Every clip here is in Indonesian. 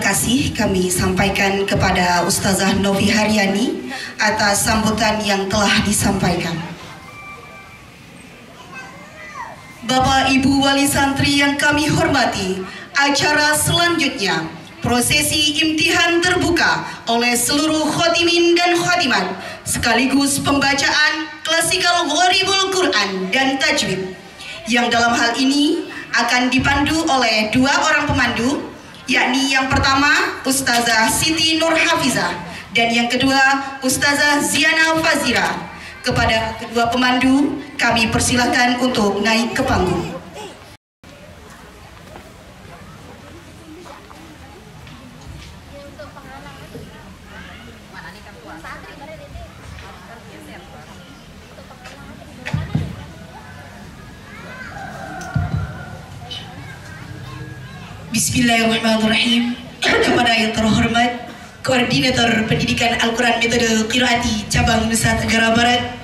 kasih kami sampaikan kepada Ustazah Novi Haryani atas sambutan yang telah disampaikan. Bapak Ibu Wali Santri yang kami hormati, acara selanjutnya prosesi imtihan terbuka oleh seluruh khotimin dan khotimat sekaligus pembacaan klasikal Gharibul Quran dan tajwid yang dalam hal ini akan dipandu oleh dua orang pemandu, yakni yang pertama Ustazah Siti Nur Hafizah dan yang kedua Ustazah Ziana Fazira. Kepada kedua pemandu kami persilahkan untuk naik ke panggung. Bismillahirrahmanirrahim. Kepada yang terhormat Koordinator Pendidikan Al-Quran Metode Qiraati Cabang Nusa Tenggara Barat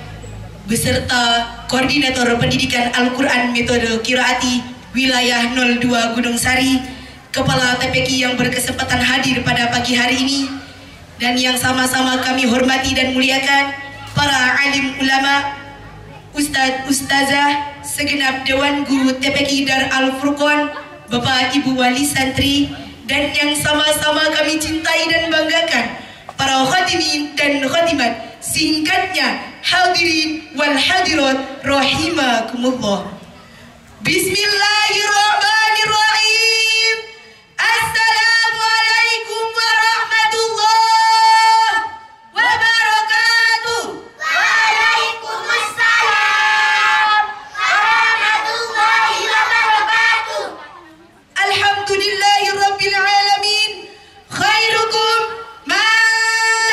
beserta Koordinator Pendidikan Al-Quran Metode Qiraati Wilayah 02 Gunung Sari, Kepala TPQ yang berkesempatan hadir pada pagi hari ini, dan yang sama-sama kami hormati dan muliakan para alim ulama, Ustadz, Ustazah, segenap Dewan Guru TPQ Dar Al-Furqan, Bapak Ibu Wali Santri, dan yang sama-sama kami cintai dan banggakan para khotimin dan khotimat, singkatnya hadirin wal hadirat rahimakumullah. Bismillahirrahmanirrahim. Assalamualaikum warahmatullahi wabarakatuh. Waalaikumsalam warahmatullahi wabarakatuh. Alhamdulillahirabbil alamin. Khairukum man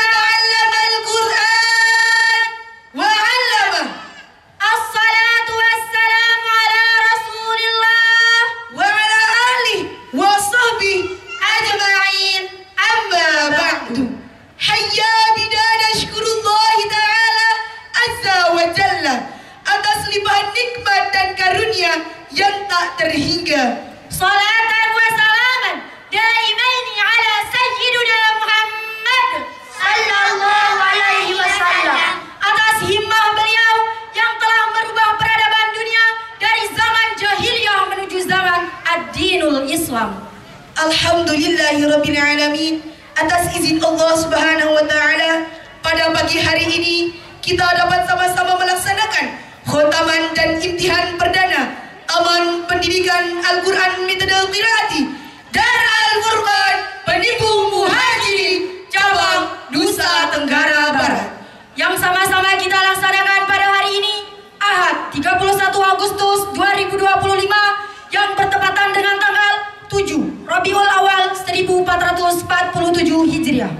ta'allama al-Qur'an wa 'allama. Assalatu wassalamu ala Rasulillah Wa ala alihi wa sahbihi ajma'in. Amma ba'du. Hayya bidana syukurullahi ta'ala azza wa jalla atas limpahan nikmat dan karunia yang tak terhingga. salatan wa salaman daimaini ala sayyidina Muhammad sallallahu alaihi wasallam, atas himmah beliau yang telah merubah peradaban dunia dari zaman jahiliyah menuju zaman ad-dinul Islam. Alhamdulillahirabbil alamin. Atas izin Allah Subhanahu wa taala, pada pagi hari ini kita dapat sama-sama melaksanakan khotaman dan imtihan perdana Taman Pendidikan Al-Quran Metode Qiraati Dar Al-Furqan Penimbu Muhajiri Cabang Nusa Tenggara Barat, yang sama-sama kita laksanakan pada hari ini, Ahad 31 Agustus 2025, yang bertepatan dengan tanggal 7 Rabiul Awal 1447 Hijriah.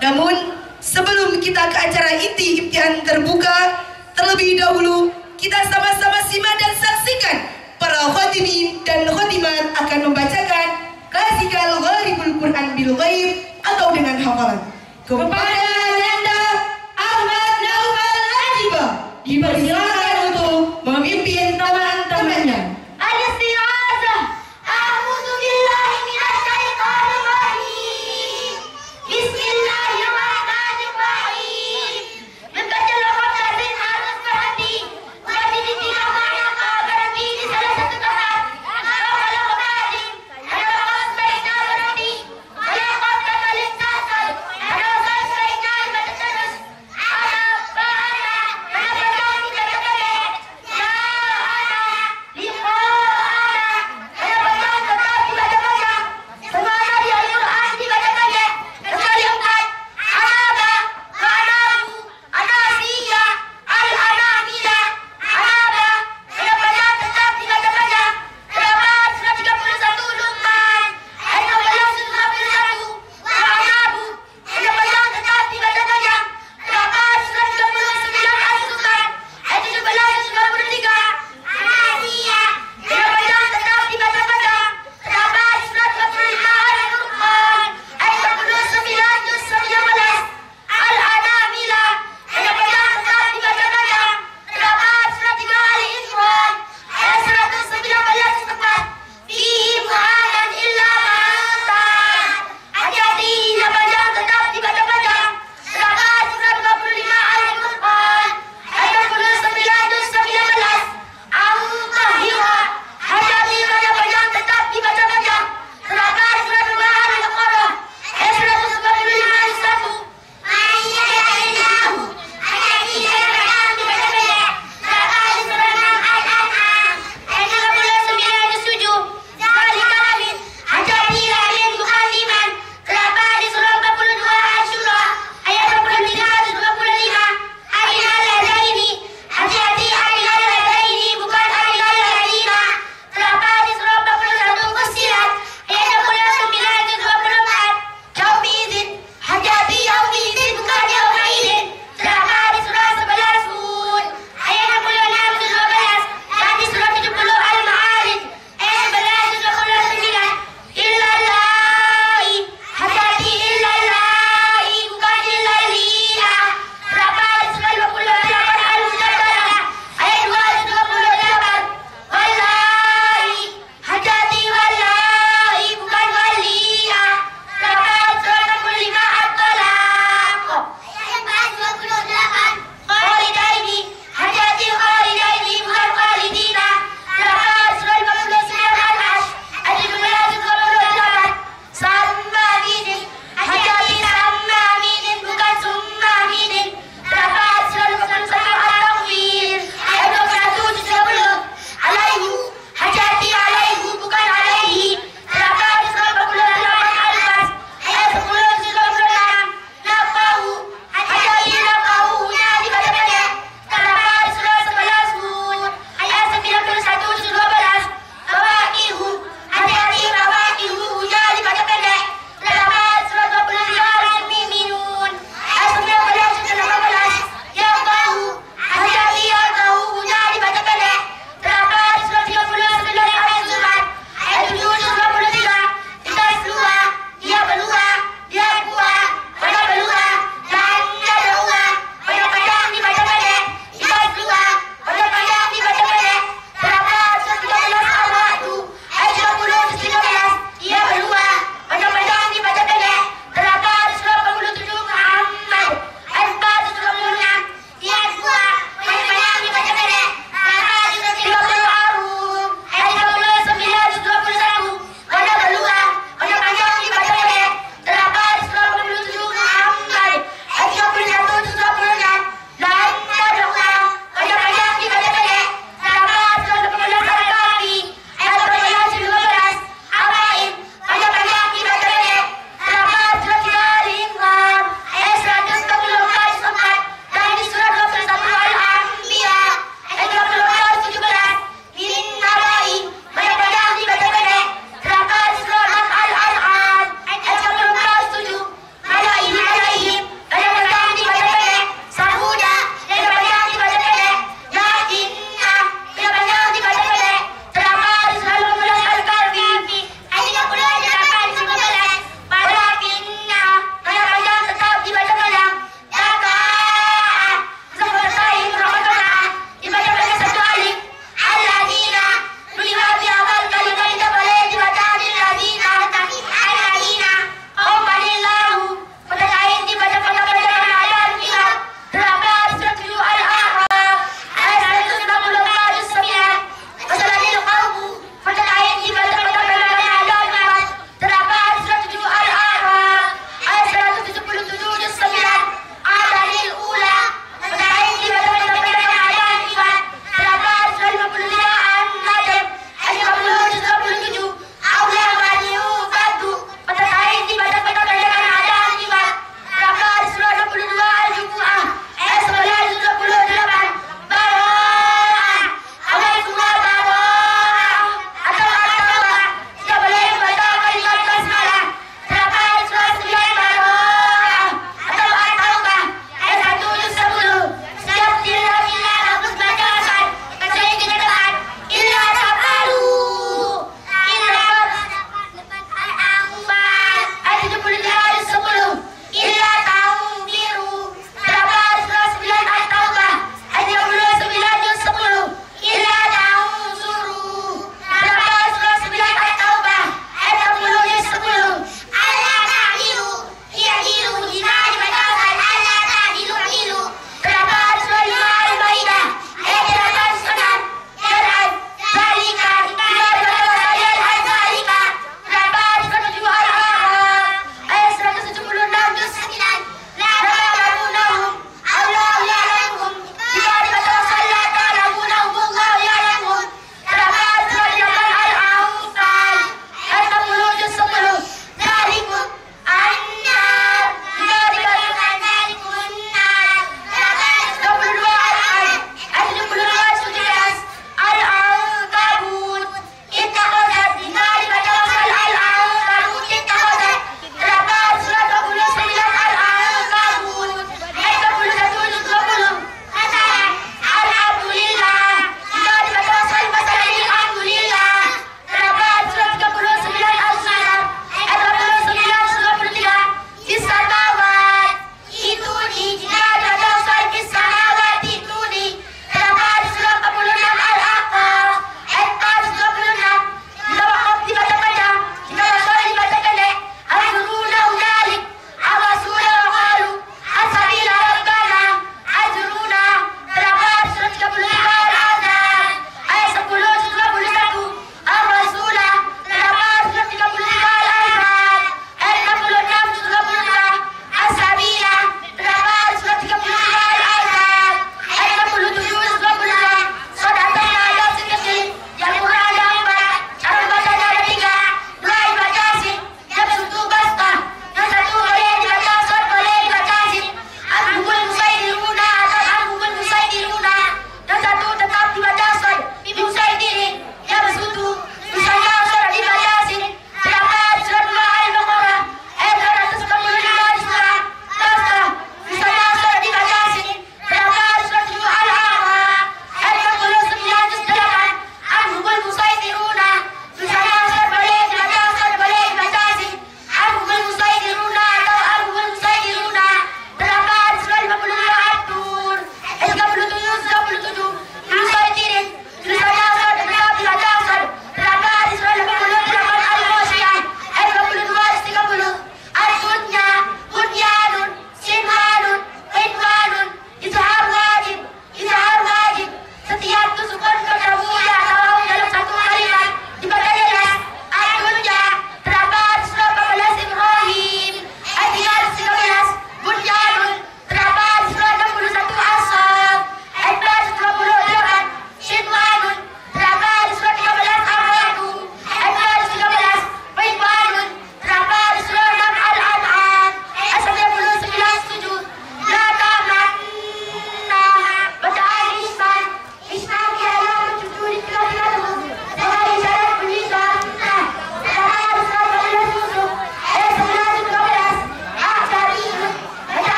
Namun sebelum kita ke acara inti imtihan terbuka, terlebih dahulu kita sama-sama simak dan saksikan para khotimin dan khotimat akan membacakan klasikal Gharibul Quran bil Ghaib atau dengan hafalan. Kepada Anda Ahmad Naufal Ajiba dipersilakan untuk memimpin teman-temannya. Al-Isti'adzah. A'udzu billahi minasy syaithanir rajim. Bismillahirrahmanirrahim. Membaca lafaz lazim harus berhenti. Berhenti tidak banyak berhenti di salah satu tempat. Kalau berhenti, ada baiknya berhenti. Kalau balik nasal, ada baiknya berterus. Ada bahaya, ada berhenti.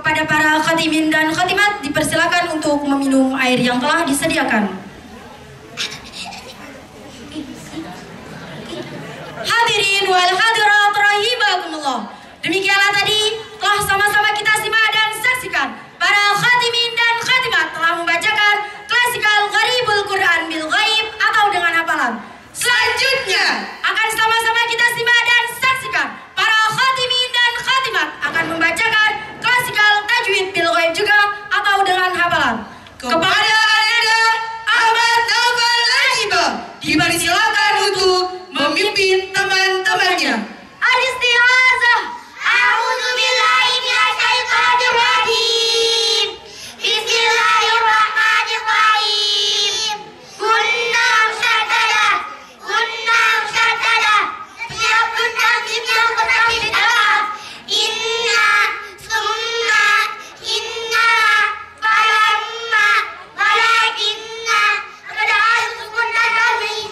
kepada para khatimin dan khatimat dipersilakan untuk meminum air yang telah disediakan. Hadirin wal hadirat rahimakumullah. Demikianlah tadi telah sama-sama kita simak dan saksikan para khatimin dan khatimat telah membacakan klasikal Gharibul Quran bil Ghaib atau dengan hafalan. Selanjutnya akan sama-sama kita simak dan saksikan para khatimin dan khatimat akan membacakan klasikal Tajwid bil Ghaib juga atau dengan hafalan. Kepada Anda Ahmad Naufal Lajiba dipersilakan untuk memimpin teman-temannya. Al-Isti'azah. A'udzu billahi minasyaitonir rajim. Bismillahirrahmanirrahim. Kunna musyaddadah. Setiap tanwin yang bertambah alaf. Inna, summa, inna, falamma, walakinna. Ada harus sukun dan tanwin.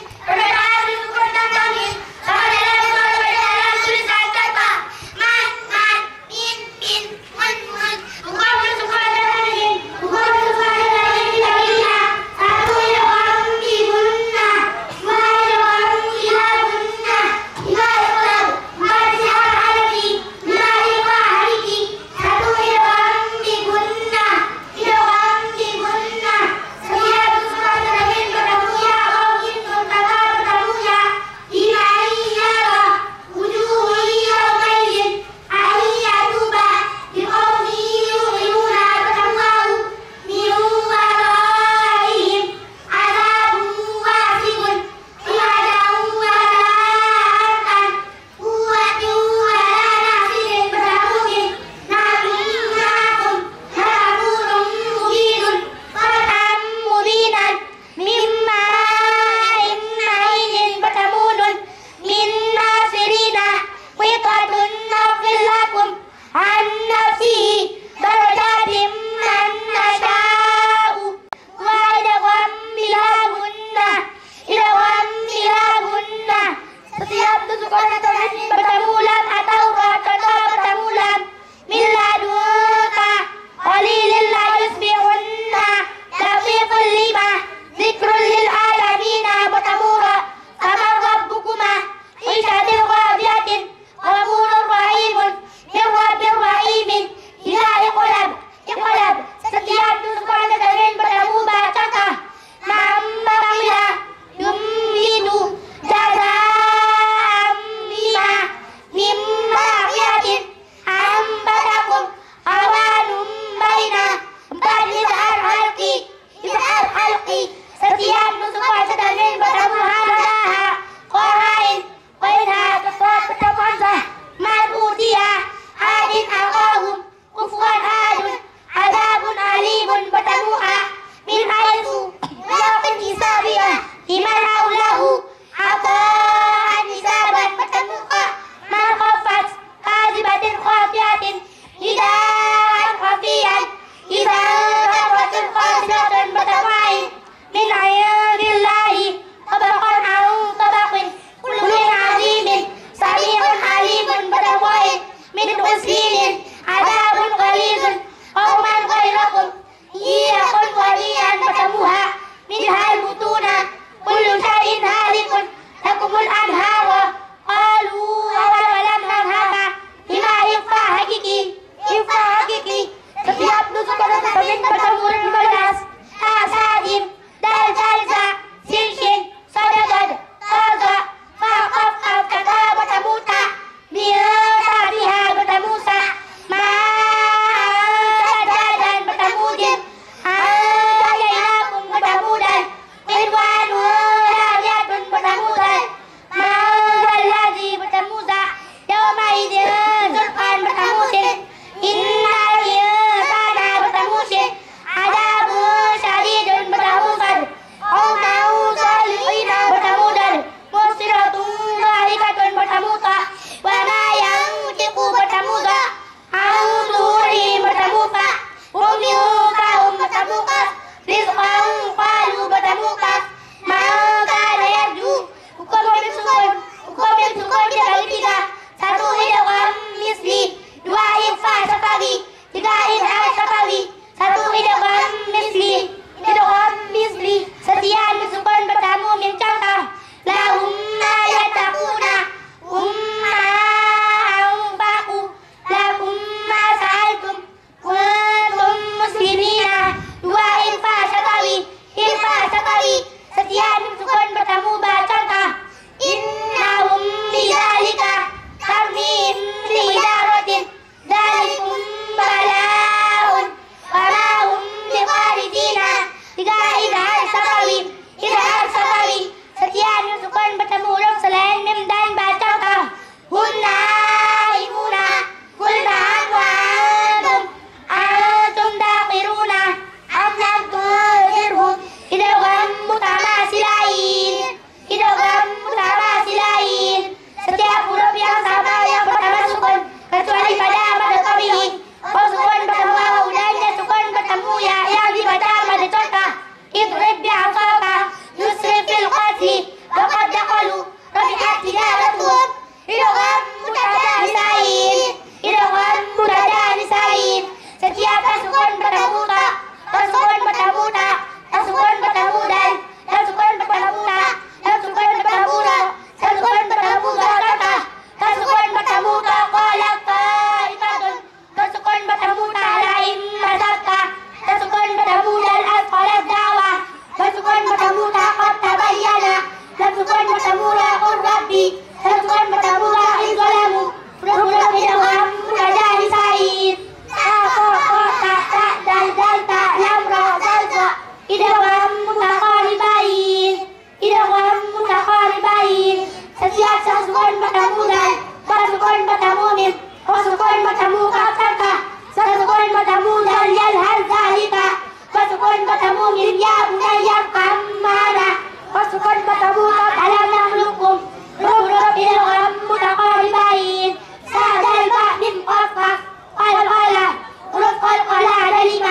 wasukun matamudan, wasukun matamumim, wasukun matamukataka, wasukun matamudan yalhal zalika, wasukun matamumim ya bunayyar kammana, wasukun matamukat alam nakhlukum, rubbil gharam mutaqaribain, sadal ba'min qafqaf, qala, huruf qala ada 5,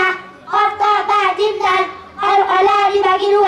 qafqa ba jimdan, qala dibagi 2,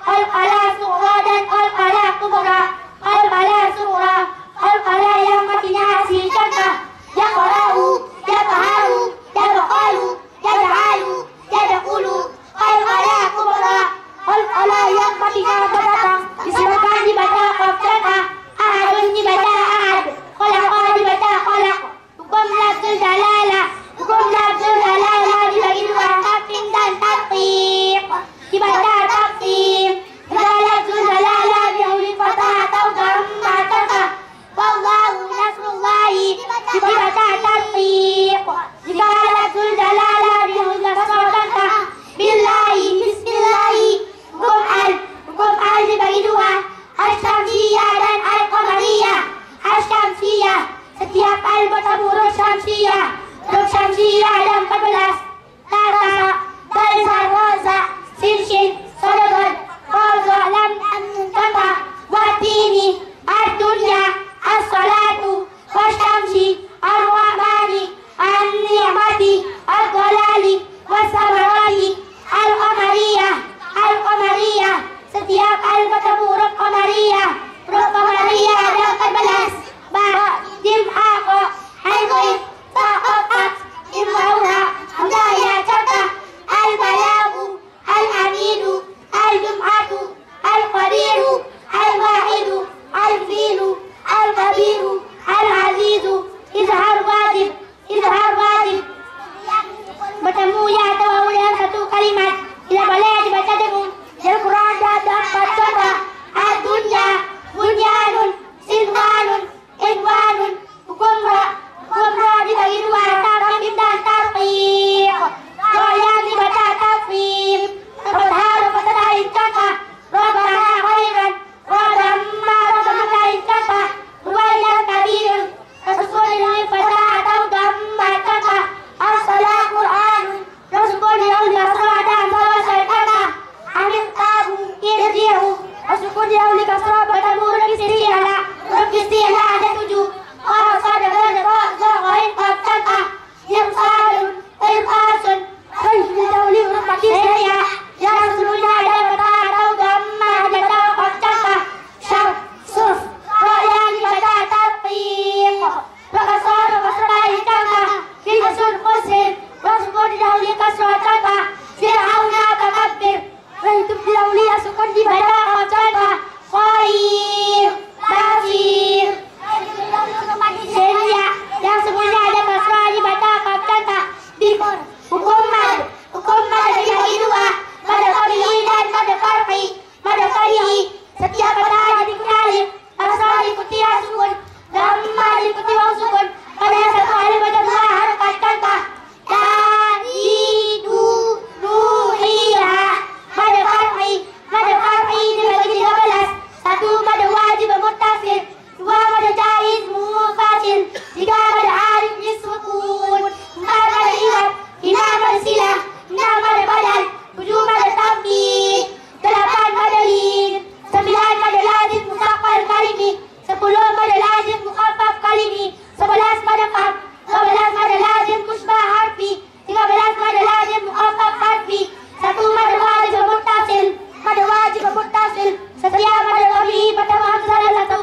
qala sughra dan qala kubra, qala sughra, qala yang matinya hasil contoh, yaqra'u, yaqharu, yaqalu, yaj'alu, yadkhulu, qala kubra, qala yang matinya berdatang, disilakan dibaca qaf contoh, ahadun dibaca ahad, khalaqa dibaca khalaq, hukum lafzul dalalah, hukum lafzul dalalah dibagi 2, tafsir dan tatbiq, dibaca tafsir, lafzul dalalah dihuli fathah atau dhamma fathah, wallahu nasrullahi dibaca tatbiq, jika lafzul dalalah dihuli fathah, billahi, bismillahi, hukum al dibagi 2, asy-syamsiyah dan al-qamariyah. Asy-syamsiyah setiap al bertemu huruf syamsiyah. Huruf syamsiyah ada 14. Tata, balsar, roza, sinshin, sododon, rozo, lam, kata, watini, ad-dunya, as-salatu, wasyamsi, ar-rahmani, an-ni'mati, ad-dhalali, was-samarati, al-qamariyah. Al-qamariyah setiap al bertemu huruf qamariyah. Huruf qamariyah ada 14. Ba, jim, ako, al-ghaib, ta'qat, imrauha, hamdaya, contoh, al-balagu, al-hamidu, al-jum'atu, al-qadiru, al-wahidu, al-filu, al-kabiru, al-azizu, izhar wajib, bertemu ya atau wawu dalam satu kalimat, tidak boleh dibaca dengung. Dalam Quran ada 4 contoh, ad-dunya, bunyanun, sinwanun, inwanun, hukum ra dibagi 2, tarqib dan tarqiq. Ra yang dibaca tafsir, rotahin contoh, robbana khairan, rodamma rodahin contoh, ruwayal kabir, rasulullah fatah atau dhamma contoh, as-salah Quran, rasulullah kasrah dan bawasal contoh, amin tabu, irji'u, rasulullah kasrah bertemu huruf isti'la, huruf isti'la ada 7, qasad dan raza ghain qaf contoh, yamsalun, irqasun, rajul huruf isti'la, ya rasulullah ada fatah atau dhamma ada qaf contoh, syarf, surf, ra yang dibaca tarqiq, rakasar kasrahin contoh, kilsun qusrin, rasulullah kasrah contoh, fir'auna takabbir, itu dilaulia sukun dibaca contoh, qair, basir, seria, yang semuanya ada kasrah dibaca contoh, dikor, hukum mad dibagi 2, mad qablihi dan mad far'i, mad qarihi, setiap kata diikuti alif, kasrah diikuti ya sukun, dhamma diikuti waw sukun, pada satu alif ada 2 harakat contoh, ta'idu, nuhiha, mad far'i dibagi 13, 1 mad wajib muttasil, 2 mad jaiz mufasil, 3 mad alif nisbukun, 4 mad iwad, 5 mad silah, 6 mad badal, 7 mad tabbid, 8 mad lin, 9 mad lazim musaqqal kalimi, 10 mad lazim mukhaffaf kalimi, 11 mad qaf, 12 mad lazim mushbah harfi, 13 mad lazim mukhaffaf harfi, 1 mad wajib muttasil, setiap mad qablihi bertemu hamzah dan 1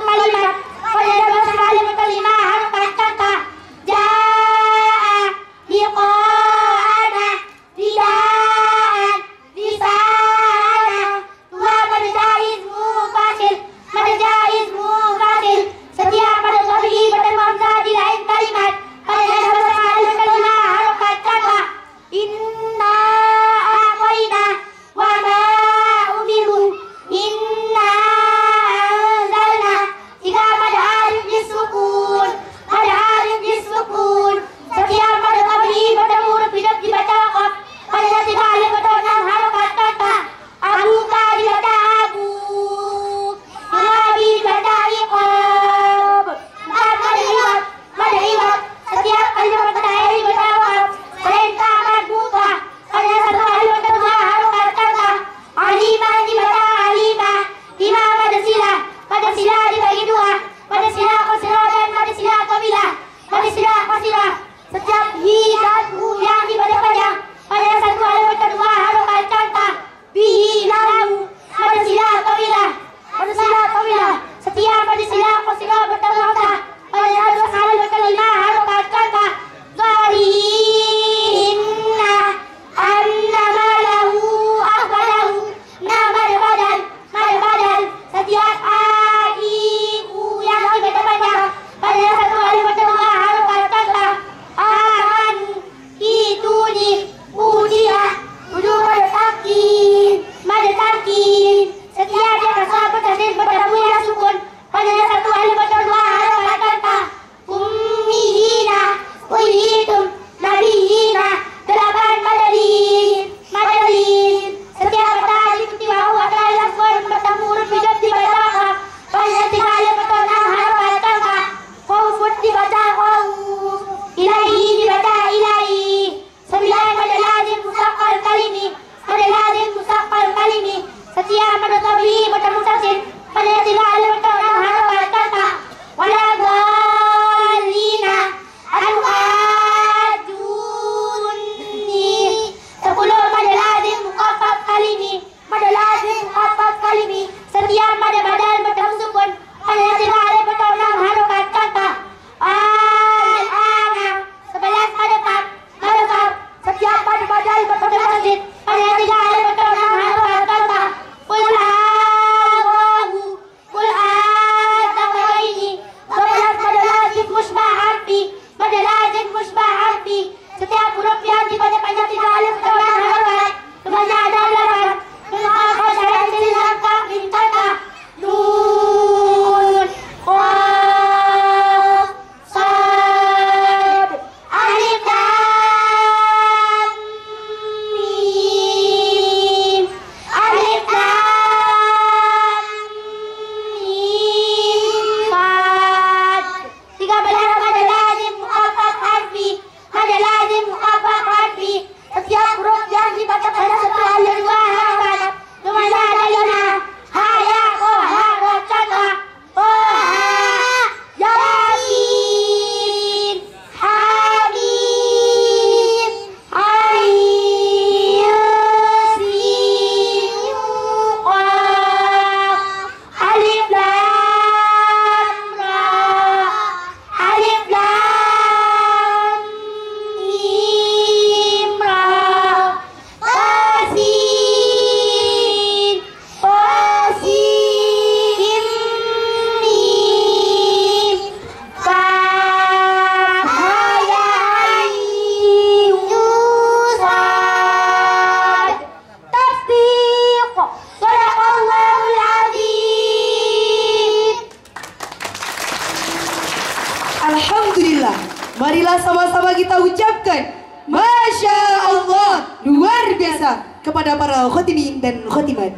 Marilah sama-sama kita ucapkan Masya Allah, luar biasa kepada para khotimin dan khotimat.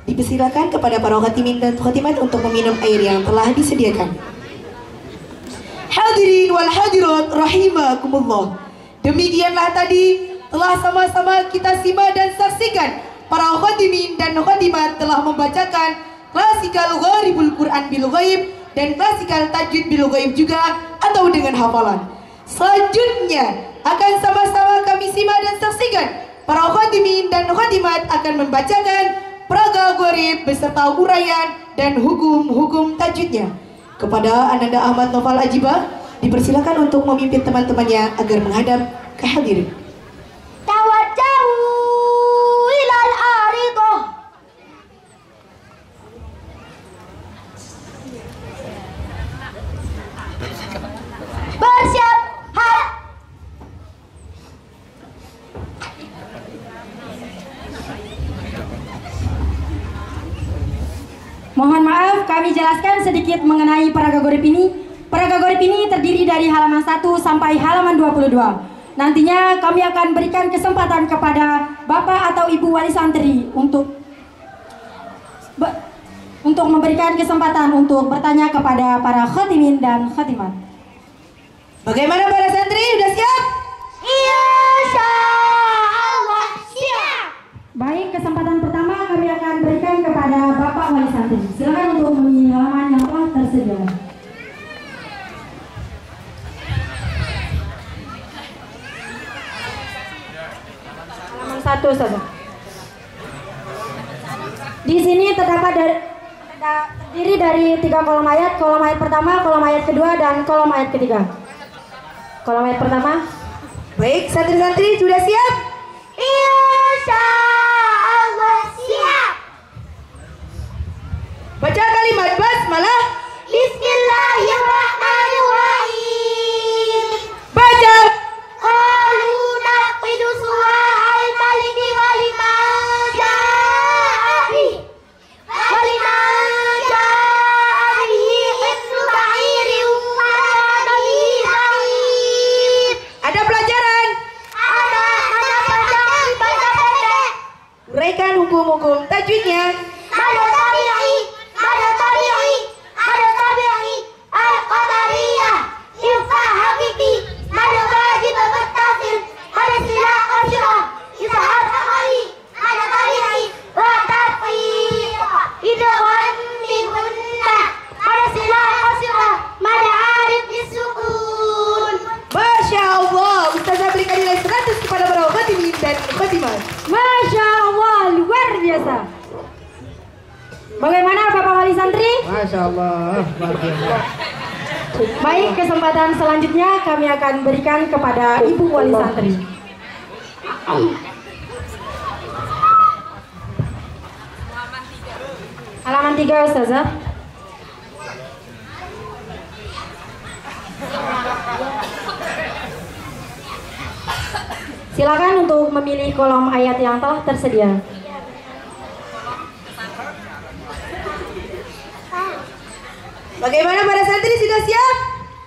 Dipersilakan kepada para khotimin dan khotimat untuk meminum air yang telah disediakan. Hadirin wal hadirat rahimakumullah. Demikianlah tadi telah sama-sama kita simak dan saksikan para khotimin dan khotimat telah membacakan klasikal gharibul Quran bil ghaib dan klasikal tajwid bil ghaib juga atau dengan hafalan. Selanjutnya akan sama-sama kami simak dan saksikan para khotimin dan khotimat akan membacakan praga gharib beserta uraian dan hukum-hukum tajwidnya. Kepada Ananda Ahmad Noval Ajibah dipersilakan untuk memimpin teman-temannya agar menghadap ke hadirin. Tawajjahu ilal aridah. Bersiap. Mohon maaf, kami jelaskan sedikit mengenai paraga gharib ini. Paraga gharib ini terdiri dari halaman 1 sampai halaman 22. Nantinya kami akan berikan kesempatan kepada Bapak atau Ibu Wali Santri untuk memberikan kesempatan untuk bertanya kepada para khotimin dan khotimat. Bagaimana para santri? Sudah siap? Insyaallah siap. Baik, kesempatan pertama kami akan berikan kepada Bapak Wali Santri. Silakan untuk memilih halaman yang telah tersedia. Halaman 1 saja. Di sini terdiri dari 3 kolom ayat pertama, kolom ayat kedua, dan kolom ayat ketiga. Kolom ayat pertama. Baik, santri-santri sudah siap? Insyaallah siap. Baca kalimat basmalah. Bismillahirrahmanirrahim. Baca. Qalu naqidu suwa'al maliki waliman ja'i waliman ja'ihi hibnu ba'irin wa nabihi sa'id. Ada pelajaran. Ada panjang baca pendek. Uraikan hukum-hukum tajwidnya. Ada tabi'i, ada tabi'i, ada tabi'i, al-qadariyah, ilfah hakiki, ada wajib bertasir, ada silah qasyirah, izhar amali, ada tabi'i, wa tafiq, idgham bi gunnah, ada silah qasyirah, ada arif bisukun. Masya Allah, Ustazah berikan nilai 100 kepada para khotimin dan khotimat. Masya Allah, luar biasa. Bagaimana Bapak Wali Santri? Masya Allah, luar biasa. Baik, kesempatan selanjutnya kami akan berikan kepada Ibu Wali Santri. Halaman 3, Ustazah. Silakan untuk memilih kolom ayat yang telah tersedia. Bagaimana para santri sudah siap?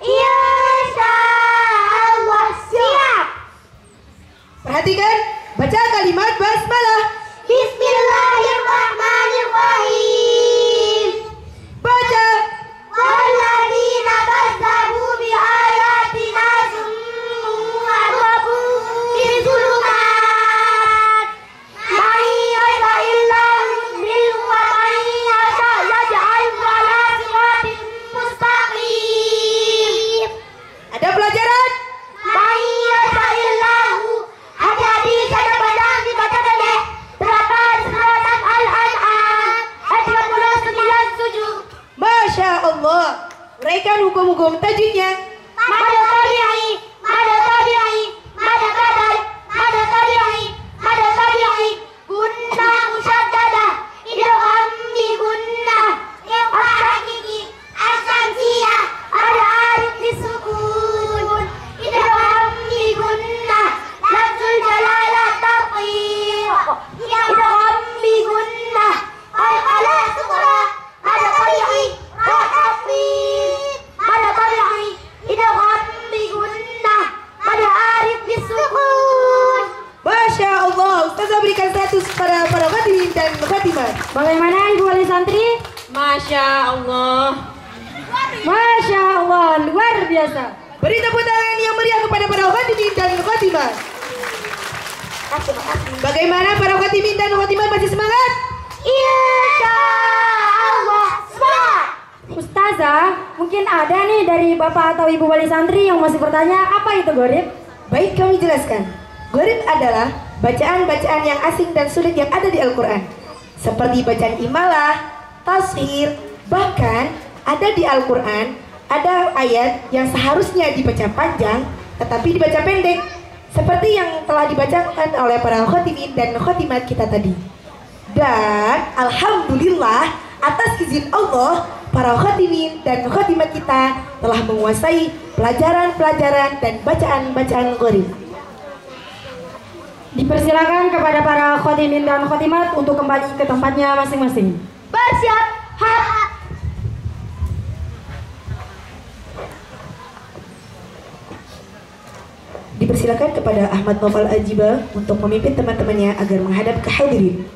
Insyaallah siap. Perhatikan, baca kalimat basmalah. Bismillahirrahmanirrahim. Baca. Walladzina kazzabu biayatina summun wa absarun fi dzulumat. Man yahdihillahu yudlilhu wa man yasha' yaj'alhu 'ala siratin mustaqim. Ada pelajaran. Man yahdihillahu, hati-hati saya panjang dibaca pendek. Terdapat surat Al-An'am ayat 39-7. Masya Allah. Uraikan hukum-hukum tajwidnya. Mada tabi'i, mada tabi'i, mada badal, mada tabi'i, mada tabi'i, gunnah musyaddadah, idgham bi gunnah, as-hakiki, as-samsiyah, al-arif bisukun, idgham bi gunnah, lafzul jalalah tarqiq, idgham bi gunnah, al-qalah sughra, mada tabi'i, ra tabi'i, mada tabi'i, idgham bi gunnah. Bagaimana Ibu Wali Santri? Masya Allah. Masya Allah, luar biasa. Beri tepuk tangan yang meriah kepada para khatimin dan khotimah. Bagaimana para khatimin dan khotimah, masih semangat? Insya Allah semangat. Ustazah, mungkin ada nih dari Bapak atau Ibu Wali Santri yang masih bertanya, apa itu gharib? Baik, kami jelaskan. Gharib adalah bacaan-bacaan yang asing dan sulit yang ada di Al-Quran, seperti bacaan imalah, tafsir. Bahkan ada di Al-Quran ada ayat yang seharusnya dibaca panjang tetapi dibaca pendek, seperti yang telah dibacakan oleh para khotimin dan khotimat kita tadi. Dan alhamdulillah, atas izin Allah, para khotimin dan khotimat kita telah menguasai pelajaran-pelajaran dan bacaan-bacaan gharib. Dipersilakan kepada para khotimin dan khotimat untuk kembali ke tempatnya masing-masing. Bersiap. Dipersilakan kepada Ahmad Noval Ajiba untuk memimpin teman-temannya agar menghadap ke hadirin.